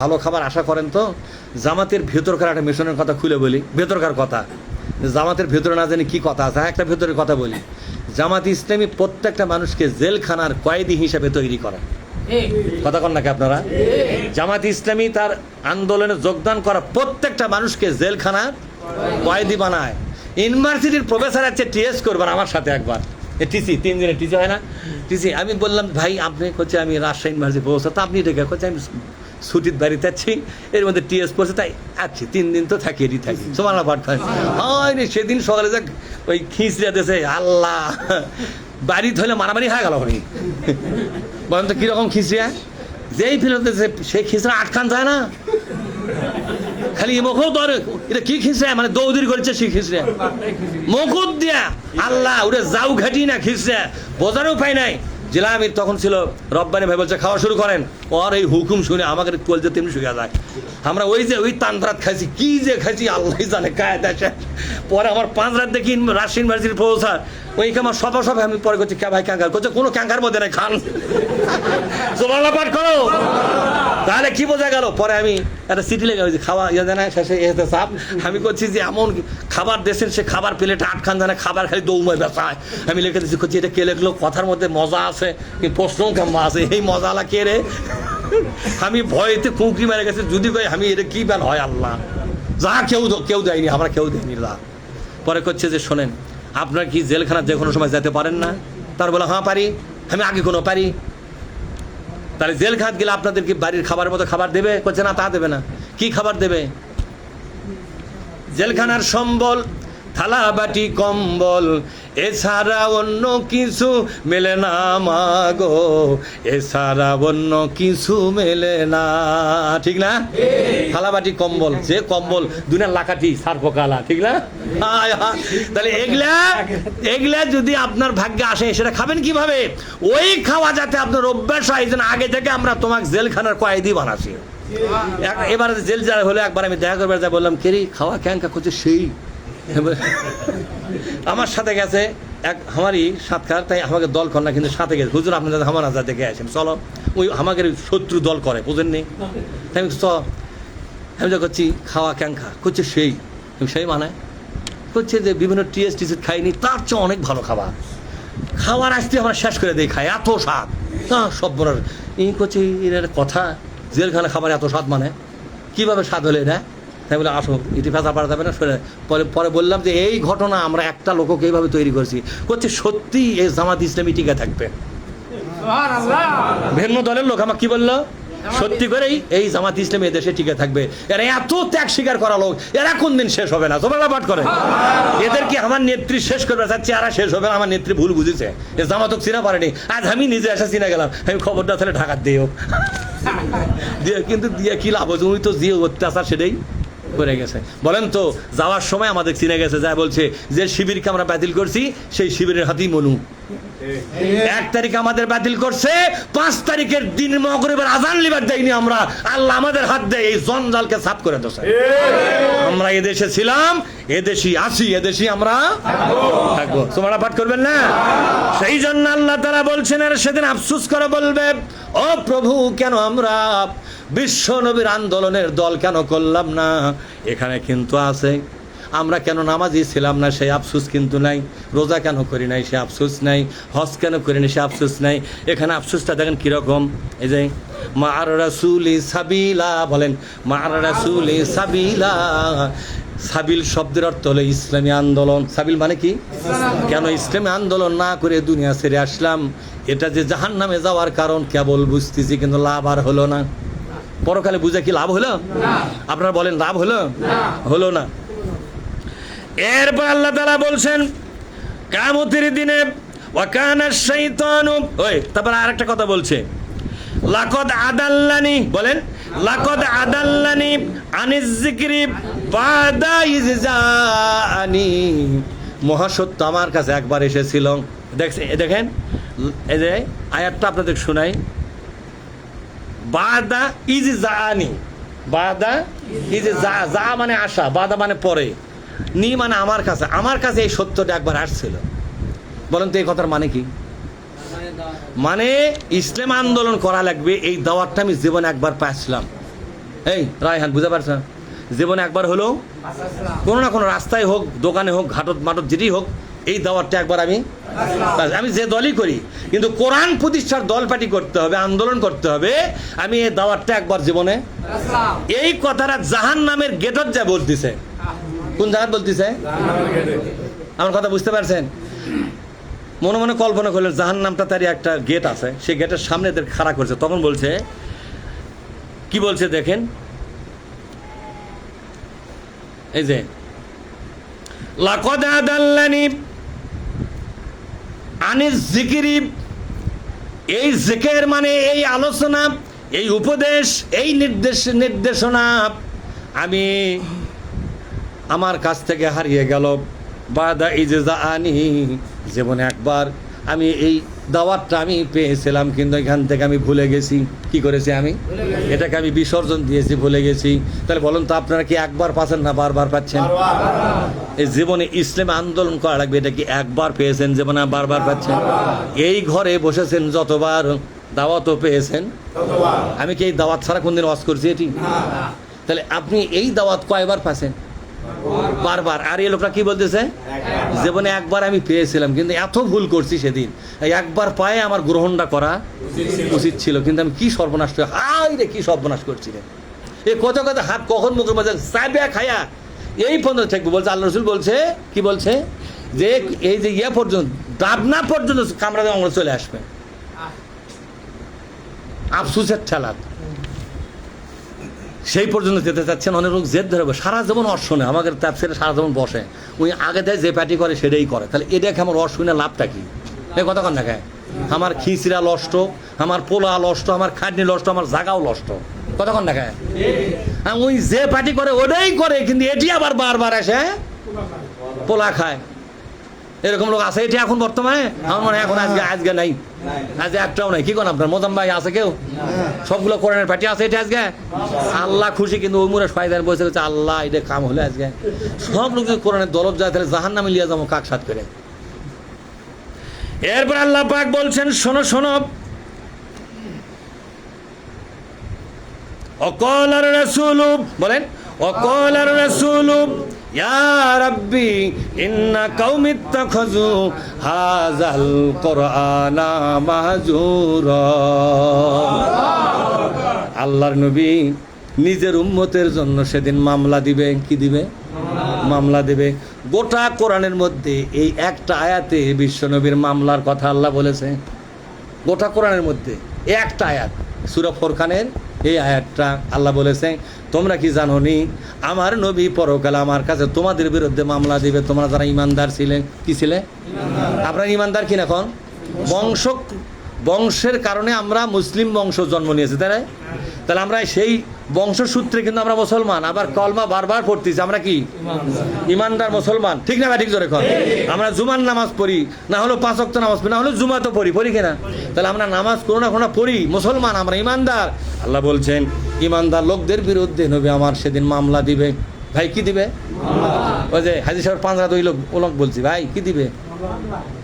ভালো খাবার আশা করেন তো? জামাতের ভেতরকার একটা মিশনের কথা খুলে বলি, ভেতরকার কথা। জামাতের ভেতরে না জানি কি কথা আছে, একটা ভেতরের কথা বলি। জামাত ইসলামী প্রত্যেকটা মানুষকে জেলখানার কয়েদি হিসেবে তৈরি করে। কথা কন নাকি আপনারা? জামাত ইসলামী তার আন্দোলনে যোগদান করা প্রত্যেকটা মানুষকে জেলখানার কয়েদি বানায়। ইউনিভার্সিটির প্রফেসর আছে, টিএস করবেন আমার সাথে একবার, টিসি 3 দিনের টিসি হয় না, টিসি। আমি বললাম ভাই আপনি করছে আমি রাজশাহী ইউনিভার্সিটি প্রফেসর, তা আপনি ডেকে করছে আমি ছুটির বাড়িতে আছি, এর মধ্যে টিএস পড়ছে, তাই আছি 3 দিন তো থাকি এটি থাকি সোমানা পাঠ হয়। হয় রে, সেদিন সকালে যাক ওই খিঁচড়া দিয়েছে, আল্লাহ বাড়ি ধরলে মারামারি হয়ে গেল। উনি বলেন তো কীরকম খিঁচড়া, যেই ফেরত সেই খিঁচড়া আটকান যায় না, খালি মুখও ধরে, এটা কি খিঁচড়া, মানে দৌদির করেছে সেই খিঁচড়া মুকুট দিয়া, আল্লাহ ওটা যাও ঘাটি না খিঁচড়া বোঝার উপায় নাই। জেলা আমির তখন ছিল, রব্বানি ভাই বলছে খাওয়া শুরু করেন, ওর এই হুকুম শুনে আমাকে কলজে তেমনি শুয়ে যায়। আমরা ওই যে ওই তান্দ্রাত খাইছি, কি যে খাইছি আল্লাহ জানে কায়দা শেষ। পরে আমার 5 রাত দেখি রাজশাহী ইউনিভার্সিটির প্রফেসর, ওইকে আমার সবাই আমি পরে করছি কে ভাই ক্যাঙ্কার করছে, কোনো ক্যাঙ্কার মধ্যে নাই, খান সুবহানাল্লাহ পাঠ করো। তাহলে কি বোঝা গেল? পরে আমি একটা চিঠি লেগে হয়েছি, খাওয়া ইয়ে জানা শেষে এসে চাপ, আমি করছি যে এমন খাবার দেশের সে খাবার প্লেটে আটখান জানে, খাবার খালি দৌমায় বেচায়। আমি লিখে দিচ্ছি, করছি এটা কে লেখলো, কথার মধ্যে মজা আছে কিন্তু প্রশ্নও কেমন আছে, এই মজালা কে রে? আমি ভয়েতে কুঁকড়ি মেরে গেছে, যদি কই আমি এটা কি ব্যান হয় আল্লাহ, যা কেউ দেয়নি, আমরা কেউ দেয়নি যা। পরে করছে যে শোনেন, আপনার কি জেলখানা যে কোনো সময় যেতে পারেন না? তার বলে হ্যাঁ পারি, আমি আগে কোনো পারি। তাহলে জেলখানা গেলে আপনাদের কি বাড়ির খাবারের মতো খাবার দেবে? করছে না, তা দেবে না। কি খাবার দেবে? জেলখানার সম্বল, থালা বাটি কম্বল, এছাড়া অন্য কিছু মেলে না মাগো, এছাড়া অন্য কিছু মেলে না, ঠিক না? থালা বাটি কম্বল, যে কম্বল দুনিয়ার লাকাটি সারপোকালা, ঠিক না? তাহলে এগুলা যদি আপনার ভাগ্যে আসে, সেটা খাবেন কিভাবে? ওই খাওয়া যাতে আপনার অভ্যাস হয়, যেন আগে থেকে আমরা তোমাকে জেলখানার কয়েদি বানাচ্ছি। এবারে জেল যা হলে একবার আমি দেখা করবার যা বললাম, কেরি খাওয়া ক্যাঙ্কা করছে, সেই আমার সাথে গেছে এক আমারই সাতকার, তাই আমাকে দল কর না, কিন্তু সাথে গেছে, হুজুর আপনার আমার আজাদ দেখে আসেন, চলো। ওই আমাকে শত্রু দল করে, বুঝেননি? তাই আমি আমি যা করছি খাওয়া ক্যাঙ্কা করছে, সেই মানে করছে যে বিভিন্ন টিএস খাইনি, তার চেয়ে অনেক ভালো খাবার, খাওয়ার আসতে আমরা শেষ করে দিই, খাই এত স্বাদ, সব বলার এই করছে এর কথা, জেলখানা খাবার এত স্বাদ, মানে কীভাবে স্বাদ হলে এটা? তাই বলে আসো ইতি ফেঁচা পারা যাবে না, শুনে পরে বললাম যে এই ঘটনা আমরা একটা লোককে এইভাবে তৈরি করছি, করছে সত্যি এই জামাত ইসলামী টিকে থাকবে। ভিন্ন দলের লোক আমাকে কি বললো, সত্যি করেই এই জামাত ইসলামী এদেশে টিকে থাকবে, এরা এত ত্যাগ স্বীকার করা লোক, এরা কোন দিন শেষ হবে না, তোমরা পাঠ করে। এদেরকে আমার নেত্রী শেষ করবে চাচ্ছে, এরা শেষ হবে না, আমার নেত্রী ভুল বুঝেছে, এ জামাতক চিনা পারেনি, আজ আমি নিজে এসে চিনা গেলাম, আমি খবরটা তাহলে ঢাকার দিও দিয়ে, কিন্তু দিয়ে কি লাভ হচ্ছে, উনি তো যে অত্যাচার সেটাই করে গেছে। বলেন তো, যাওয়ার সময় আমাদের চিনে গেছে, যা বলছে যে শিবিরকে আমরা বাতিল করছি, সেই শিবিরের হাতেই মনু 1 তারিখ আমাদের বাতিল করছে, 5 তারিখের দিন মগরিবের আজান লিবার দেয়নি আমরা, আল্লাহ আমাদের হাত দেয় এই জঞ্জালকে সাফ করে দেয়। আমরা এদেশে ছিলাম, এদেশি আছি, এদেশি আমরা থাকবো, তোমরা পাঠ করবেন না? সেই জন্য আল্লাহ তাআলা বলছেন, আর সেদিন আফসোস করে বলবে, ও প্রভু কেন আমরা বিশ্ব নবীর আন্দোলনের দল কেন করলাম না? এখানে কিন্তু আছে, আমরা কেন নামাজি ছিলাম না সেই আফসোস কিন্তু নাই, রোজা কেন করি নাই সে আফসোস নাই, হজ কেন করি নাই সে আফসোস নাই। এখানে আফসোসটা দেখেন কিরকম, এই যে মা'আর রাসূলি সাবিলা, বলেন মা'আর রাসূলি সাবিলা। সাবিল শব্দের অর্থ হলো ইসলামী আন্দোলন। সাবিল মানে কি? কেন ইসলামী আন্দোলন না করে দুনিয়া ছেড়ে আসলাম? এটা যে জাহান্নামে যাওয়ার কারণ কেবল বুঝতেছি, কিন্তু লাভ আর হলো না। পরকালে বুঝে কি লাভ হলো? আপনারা বলেন লাভ হলো? হলো না। এরপর আল্লাহ তাআলা বলছেন কিয়ামতের দিনে ওয়াকানা শাইতানু, ওই তারপর আরেকটা কথা বলছে, লাকাদ আদাল্লানি, বলেন লাকাদ আদাল্লানি আনিজ যিকরি বাদা ইয জাআনি। মহাসত্য আমার কাছে একবার এসেছিল। দেখেন এই যে আয়াতটা আপনাদের শোনাই, বাদা ইয জাআনি, বাদা ইয যা মানে আশা, বাদা মানে পরে, নি মানে আমার কাছে এই সত্যটা একবার আসছিল। বলেন তো এই কথার মানে কি? মানে ইসলাম আন্দোলন করা লাগবে, এই দাওয়াতটা আমি জীবনে একবার পাইছিলাম, এই রায়হান বুঝতে পারছো? জীবনে একবার হলো কোনো না কোনো রাস্তায় হোক, দোকানে হোক, ঘাটত মাটত যেটি হোক, এই দাওয়াতটা একবার আমি যে দলই করি, কিন্তু কোরআন প্রতিষ্ঠার দল পার্টি করতে হবে, আন্দোলন করতে হবে, আমি এই দাওয়াতটা একবার জীবনে। এই কথাটা জাহান নামের গেটত যা বলতেছে। কোন জায়গা বলতেছে? আমার কথা বুঝতে পারছেন? মনে মনে কল্পনা করলেন জাহান নামটা তারই একটা গেট আছে, সেই গেটের সামনে এদের খাড়া করছে। তখন বলছে, কি বলছে দেখেন, এই যে লাকাদ আদাল্লানি আনিজ যিকরি, এই জিকির মানে এই আলোচনা, এই উপদেশ, এই নির্দেশনা আমি আমার কাছ থেকে হারিয়ে গেল। বাদা ইজজাআনি, জীবনে একবার আমি এই দাওয়াতটা আমি পেয়েছিলাম, কিন্তু এখান থেকে আমি ভুলে গেছি। কি করেছি আমি? এটাকে আমি বিসর্জন দিয়েছি, ভুলে গেছি। তাহলে বলুন তো, আপনারা কি একবার পাচ্ছেন না বারবার পাচ্ছেন? এই জীবনে ইসলামে আন্দোলন করা লাগবে, এটা কি একবার পেয়েছেন জীবনে, বারবার পাচ্ছেন? এই ঘরে বসেছেন যতবার, দাওয়াতও পেয়েছেন। আমি কি এই দাওয়াত ছাড়া কোনদিন ওয়াজ করছি এটি? তাহলে আপনি এই দাওয়াত কয়বার পাচ্ছেন? বারবার। আর এই লোকরা কি বলতেছে? জীবনে একবার আমি পেয়েছিলাম, কিন্তু এত ভুল করছি সেদিন, একবার পায়ে আমার গ্রহণটা করা উচিত ছিল, কিন্তু আমি কি সর্বনাশ, হাই রে কি সর্বনাশ করছি রে। এই কথা কথা হাত কখন মুখের মাঝে চাবিয়া খায়া এই পর্যন্ত থাকবে বলছে। আল্লাহ রসুল বলছে, কি বলছে, যে এই যে ইয়ে পর্যন্ত, দাবনা পর্যন্ত কামড়াতে আমরা চলে আসবে। আফসুসের ঠেলা সেই পর্যন্ত যেতে চাচ্ছেন। অনেক লোক জেদ ধরে সারা জীবন অর শোনে, আমাকে তাফসিরে সারা জীবন বসে, ওই আগে থেকে যে পার্টি করে সেটাই করে। তাহলে এটাকে আমার অর শুনে লাভটা কি? এই কথা কন দেখায়, আমার খিচড়া নষ্ট, আমার পোলা নষ্ট, আমার খাটনি নষ্ট, আমার জাগাও নষ্ট। কথা কন দেখায়, ওই যে পার্টি করে ওটাই করে, কিন্তু এটি আবার বারবার এসে পোলা খায়। এরকম লোক আছে এটি এখন বর্তমানে? আমার মনে হয় এখন আজকে নাই, আজকে একটাও নাই। কি কোন আপনার মোজাম ভাই আছে কেউ? সবগুলো কোরআনের পার্টি আছে এটি আজকে? আল্লাহ খুশি, কিন্তু ওই মুরে ফায়দার বসে গেছে, আল্লাহ এটা কাম হলে আজকে সব লোক যদি কোরআনের দরদ যায়, তাহলে জাহান নামে লিয়ে যাবো কাক সাত করে। এরপর আল্লাহ পাক বলছেন, শোনো শোনো, অকলার রাসূলু, বলেন অকলার রাসূলু ইয়া রাব্বি ইন্না কওমি ইত্তাখাযু হাযাল কুরআনা মাহজুরা। আল্লাহর নবী নিজের উম্মতের জন্য সেদিন মামলা দিবে। কি দিবে? মামলা দেবে। গোটা কোরআনের মধ্যে এই একটা আয়াতে বিশ্বনবীর মামলার কথা আল্লাহ বলেছে। গোটা কোরআনের মধ্যে একটা আয়াত, সূরা ফুরকানের এই আয়াতটা আল্লাহ বলেছে, তোমরা কি জানো নি আমার নবী পরকালে আমার কাছে তোমাদের বিরুদ্ধে মামলা দিবে, তোমরা যারা ইমানদার ছিলে। কি ছিলে? আপনারা ইমানদার কিনা এখন? বংশের কারণে আমরা মুসলিম বংশ জন্ম নিয়েছি, তাই না? তাহলে আমরা সেই বংশসূত্রে কিন্তু আমরা মুসলমান, আবার কলমা বারবার পড়তেছি, আমরা কি ইমানদার মুসলমান, ঠিক না? ঠিক জোরে কর। আমরা জুমার নামাজ পড়ি, না হলো 5 ওয়াক্ত নামাজ পড়ি, না হলো জুমা তো পড়ি কিনা? তাহলে আমরা নামাজ কোনো না কোনো পড়ি, মুসলমান, আমরা ইমানদার। আল্লাহ বলছেন ইমানদার লোকদের বিরুদ্ধে নবী আমার সেদিন মামলা দিবে। ভাই কি দিবে? ওই যে হাজী সাহেব 5 রাত ওই লোক বলছি, ভাই কি দিবে?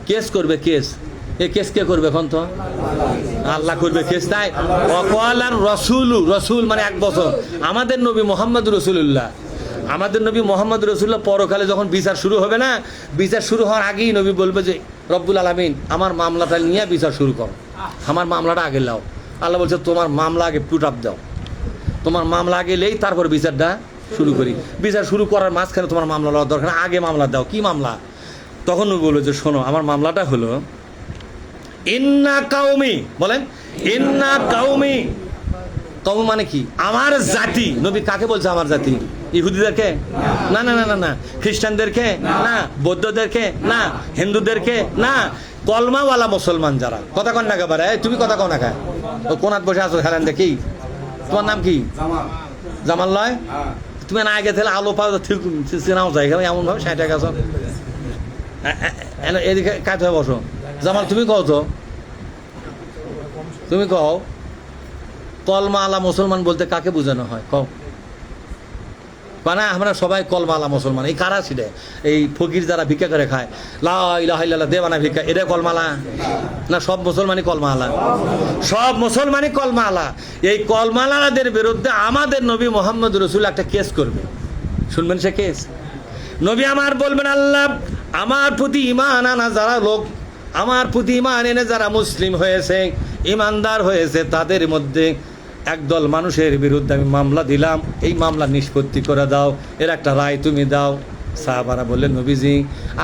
কেস করবে, কেস। এই কেস কে করবে এখন? তো আল্লাহ করবে কেস। তাই ওয়াকালার রাসূলু, রাসূল মানে 1 বছর। আমাদের নবী মুহাম্মদ রাসূলুল্লাহ, আমাদের নবী মুহাম্মদ রাসূলুল্লাহ পরকালে যখন বিচার শুরু হবে না, বিচার শুরু হওয়ার আগেই নবী বলবে যে রব্বুল আলামিন আমার মামলাটা নিয়ে বিচার শুরু করো, আমার মামলাটা আগে লাও। আল্লাহ বলছে তোমার মামলা আগে পুট আপ দাও, তোমার মামলা আগে লেই তারপর বিচারটা শুরু করি। বিচার শুরু করার মাঝখানে তোমার মামলা লওয়ার দরকার, আগে মামলা দাও। কি মামলা? তখন নবী বলবে যে শোনো, আমার মামলাটা হলো ইন্না কাউমি, বলেন ইন্না কাউমি। কওম মানে কি? আমার জাতি। নবী কাকে বলছে আমার জাতি? ইহুদিদেরকে? না না না না না। খ্রিস্টানদেরকে? না। বৌদ্ধদেরকে? না। হিন্দুদেরকে? না। কলমাওয়ালা মুসলমান যারা। কথা কন না একেবারে, তুমি কথা কও না, ও কোনাত বসে আছো খেলেন দেখি। তোমার নাম কি? জামাল লয়? তুমি না আগে তাহলে আলো পাও ঠিক চেনাও যায়, এমন ভাবে 60 টাকা আছো। এদিকে কাজ হয়ে বসো। জামাল তুমি কও তো, তুমি কও কলমা আলা মুসলমান বলতে কাকে বোঝানো হয়? কও না আমরা সবাই কলমালা মুসলমান। এই কারা ছিল? এই ফকির যারা ভিক্ষা করে খায়, লা ইলাহা ইল্লাল্লাহ দেবানা ভিক্ষা, এটা কলমালা না? সব মুসলমানই কলমালা, সব মুসলমানই কলমালা। এই কলমালাদের বিরুদ্ধে আমাদের নবী মুহাম্মদ রাসূল একটা কেস করবে, শুনবেন সে কেস। নবী আমার বলবেন, আল্লাহ আমার প্রতি ঈমান আনা যারা লোক, আমার প্রতি ঈমান এনে যারা মুসলিম হয়েছে, ঈমানদার হয়েছে, তাদের মধ্যে একদল মানুষের বিরুদ্ধে আমি মামলা দিলাম, এই মামলা নিষ্পত্তি করে দাও, এর একটা রায় তুমি দাও। সাহাবারা বললেন, নবীজি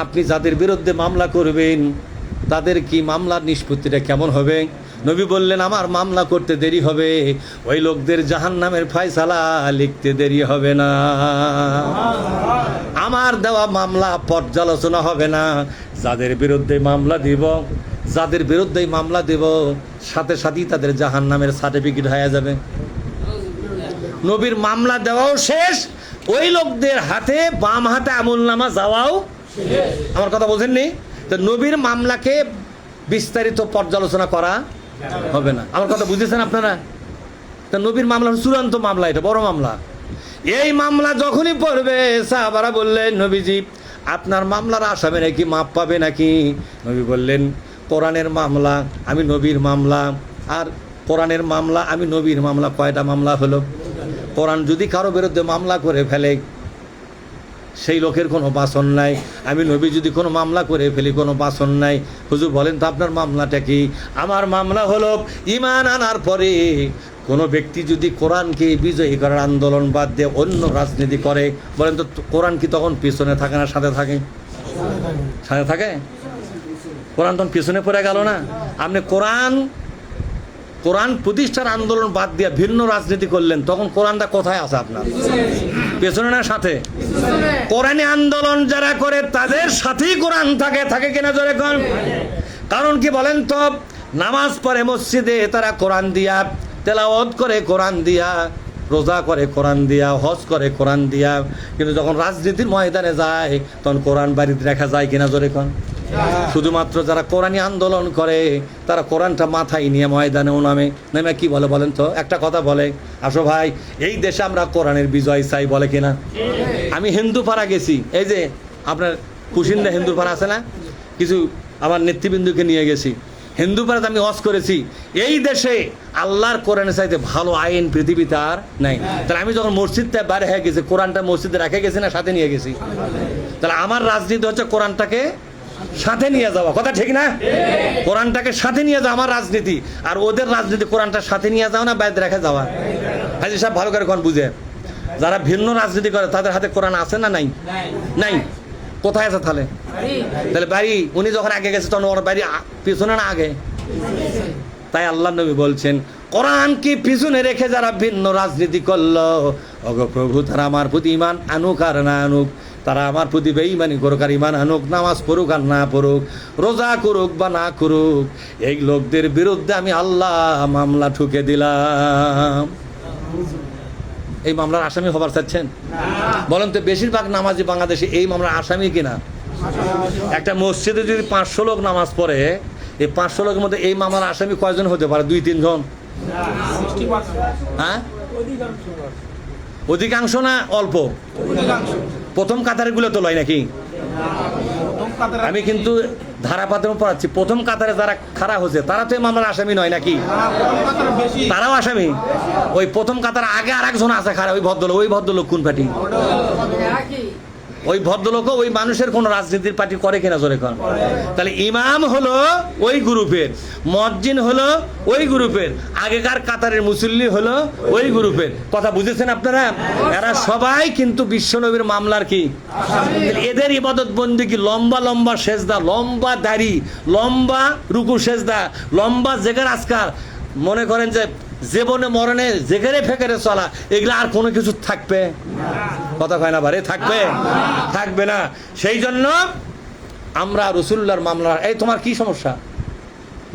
আপনি যাদের বিরুদ্ধে মামলা করবেন তাদের কি মামলার নিষ্পত্তিটা কেমন হবে? নবী বললেন, আমার মামলা করতে দেরি হবে, ওই লোকদের জাহান্নামের ফয়সালা লিখতে দেরি হবে না, আমার দেওয়া মামলা পর্যালোচনা হবে না। যাদের বিরুদ্ধে মামলা দিব, যাদের বিরুদ্ধেই মামলা দেব, সাথে সাথেই তাদের জাহান্নামের সার্টিফিকেট হয়ে যাবে। নবীর মামলা দেওয়াও শেষ, ওই লোকদের হাতে বাম হাতে আমলনামা যাওয়াও। আমার কথা বোঝেননি? তো নবীর মামলাকে বিস্তারিত পর্যালোচনা করা হবে না। আমার কথা বুঝেছেন আপনারা? তা নবীর মামলা চূড়ান্ত মামলা, এটা বড় মামলা। এই মামলা যখনই পড়বে, সাহাবারা বললেন, নবীজি আপনার মামলার আসামিরা কি মাপ পাবে নাকি? নবী বললেন, কোরআনের মামলা আমি নবীর মামলা, আর কোরআনের মামলা আমি নবীর মামলা, কয়টা মামলা হলো? কোরআন যদি কারো বিরুদ্ধে মামলা করে ফেলে, সেই লোকের কোনো বাসন নাই। আমি নবী যদি কোনো মামলা করে ফেলি, কোনো বাসন নাই। হুজুর বলেন তো আপনার মামলাটা কি? আমার মামলা হলো, ঈমান আনার পরে কোনো ব্যক্তি যদি কোরআনকে বিজয়ী করার আন্দোলন বাদ দিয়ে অন্য রাজনীতি করে, বলেন তো কোরআন কি তখন পিছনে থাকে না সাথে থাকে? সাথে থাকে। কোরআন তখন পিছনে পড়ে গেল না? আপনি কোরআন প্রতিষ্ঠার আন্দোলন বাদ দিয়ে ভিন্ন রাজনীতি করলেন, তখন কোরআনটা কোথায় আছে আপনার? পেছনে না সাথে? কোরআনী আন্দোলন যারা করে তাদের সাথেই কোরআন থাকে কিনা জোরে কোন? কারণ কি বলেন তো? নামাজ পড়ে মসজিদে তারা কোরআন দিয়া, তেলাওয়াত করে কোরআন দিয়া, রোজা করে কোরআন দিয়া, হজ করে কোরআন দিয়া, কিন্তু যখন রাজনীতির ময়দানে যায় তখন কোরআন বাড়িতে রাখা যায় কিনা জোরে কোন? শুধুমাত্র যারা কোরআনী আন্দোলন করে তারা কোরআনটা মাথায় নিয়ে ময়দানে নেমে কি বলে বলেন তো? একটা কথা বলে, আসো ভাই এই দেশে আমরা কোরআনের বিজয় চাই, বলে কিনা? আমি হিন্দু পাড়া গেছি, এই যে আপনার কুশিন্দা হিন্দু পাড়া আছে না, কিছু আমার নেতৃবৃন্দকে নিয়ে গেছি হিন্দু পাড়াতে, আমি হজ করেছি। এই দেশে আল্লাহর কোরআনের চাইতে ভালো আইন পৃথিবীতে আর নাই। তাহলে আমি যখন মসজিদটা বাইরে হয়ে গেছি, কোরআনটা মসজিদে রেখে গেছি না সাথে নিয়ে গেছি? তাহলে আমার রাজনীতি হচ্ছে কোরআনটাকে সাথে নিয়ে যাওয়া, কথা ঠিক না? কোরআনটাকে সাথে নিয়ে যাওয়া আমার রাজনীতি। আর ওদের রাজনীতি কোরআনটা সাথে নিয়ে যাওয়া না বাইরে রেখে যাওয়া? হাজি সাহেব ভালো করে কোন বুঝে, যারা ভিন্ন রাজনীতি করে তাদের হাতে কোরআন আছে না নাই? নাই। কোথায় আছে তাহলে? তাহলে বাড়ি উনি যখন আগে গেছে তখন ওর বাড়ি পিছনে না আগে? তাই আল্লাহ নবী বলছেন, কোরআনকে পিছনে রেখে যারা ভিন্ন রাজনীতি করলো, ওগো প্রভু তারা আমার প্রতি ঈমান আনুক আর না আনুক, তারা আমার প্রতি বেঈমানি করুক আর ঈমান আনুক, নামাজ পড়ুক আর না পড়ুক, রোজা করুক বা না করুক, এই লোকদের বিরুদ্ধে আমি আল্লাহ মামলা ঠুকে দিলাম। এই মামলার আসামি হবার চাচ্ছেন? বলেন তো বেশিরভাগ নামাজি বাংলাদেশে এই মামলার আসামি কিনা? একটা মসজিদে যদি 500 লোক নামাজ পড়ে, এই 500 লোকের মধ্যে এই মামলার আসামি কয়জন হতে পারে? 2-3 জন? হ্যাঁ, অধিকাংশ না অল্প? প্রথম কাতারের গুলো তো লয় নাকি? আমি কিন্তু ধারাপাত্র পড়াচ্ছি, প্রথম কাতারে যারা খাড়া হচ্ছে তারা তো এই মামলার আসামি নয় নাকি? তারাও আসামি। ওই প্রথম কাতার আগে আর একজন আছে খাড়া, ওই ভদ্রলোক কোন পার্টি? ওই ভদ্রলোকও ওই মানুষের কোন রাজনীতির পার্টি করে কিনা জোরে কর? তাহলে ইমাম হলো ওই গ্রুপের, মুয়াজ্জিন হলো ওই গ্রুপের, আগেকার কাতারের মুসল্লি হলো ওই গ্রুপের। কথা বুঝেছেন আপনারা? এরা সবাই কিন্তু বিশ্বনবীর মামলার কি? এদের ইবাদত বন্দেগী লম্বা লম্বা সেজদা, লম্বা দাড়ি, লম্বা রুকু সেজদা, লম্বা জেগার আজকার, মনে করেন যে জীবনে মরণে জেগেরে ফেকেরে চলা, এগুলা আর কোনো কিছু থাকবে? কথা কয় না বারে, থাকবে না। সেই জন্য আমরা রাসূলুল্লাহর মামলা, এই তোমার কি সমস্যা?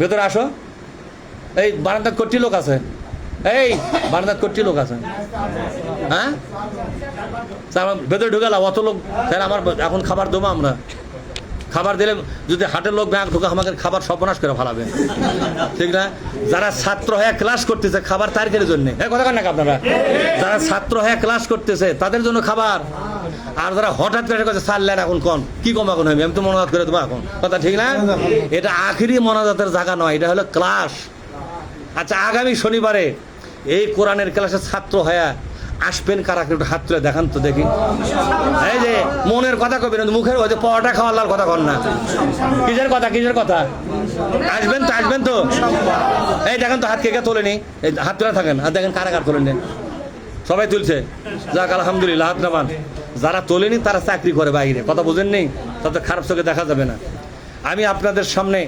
ভেতরে আসো। এই বারান্দার কোটি লোক আছে, এই বারান্দার কোটি লোক আছে, হ্যাঁ ভেতরে ঢুকালাম অত লোক, আমার এখন খাবার দেবো আমরা? খাবার দিলে যদি হাটের লোক ব্যাংক ঢোকে আমাকে খাবার সর্বনাশ করে ফেলাবে, ঠিক না? যারা ছাত্র হয়ে ক্লাস করতেছে খাবার তারিখের জন্য, কথা কন না আপনারা? যারা ছাত্র হয়ে ক্লাস করতেছে তাদের জন্য খাবার, আর যারা হঠাৎ করে কাছে ছাড়লেন এখন কন কি কম এখন হবে, আমি তো মনোজাত করে দেবো এখন, কথা ঠিক না? এটা আখিরি মনোজাতের জায়গা নয়, এটা হলো ক্লাস। আচ্ছা, আগামী শনিবারে এই কোরআনের ক্লাসে ছাত্র হয়ে আসবেন কারা? একটু হাত তুলে দেখান তো দেখি। এই যে মনের কথা কবেন, মুখের ওই যে পরোটা খাওয়ার কথা কন না, কিসের কথা কিসের কথা? আসবেন তো, আসবেন তো? এই দেখেন তো হাত কে কে তোলেনি, এই হাত তুলে থাকেন, আর দেখেন কারা কার তোলেন, সবাই তুলছে, যাক আলহামদুলিল্লাহ, হাত নামান। যারা তোলেনি তারা চাকরি করে বাইরে, কথা বুঝেননি, তাদের খারাপ চোখে দেখা যাবে না। আমি আপনাদের সামনে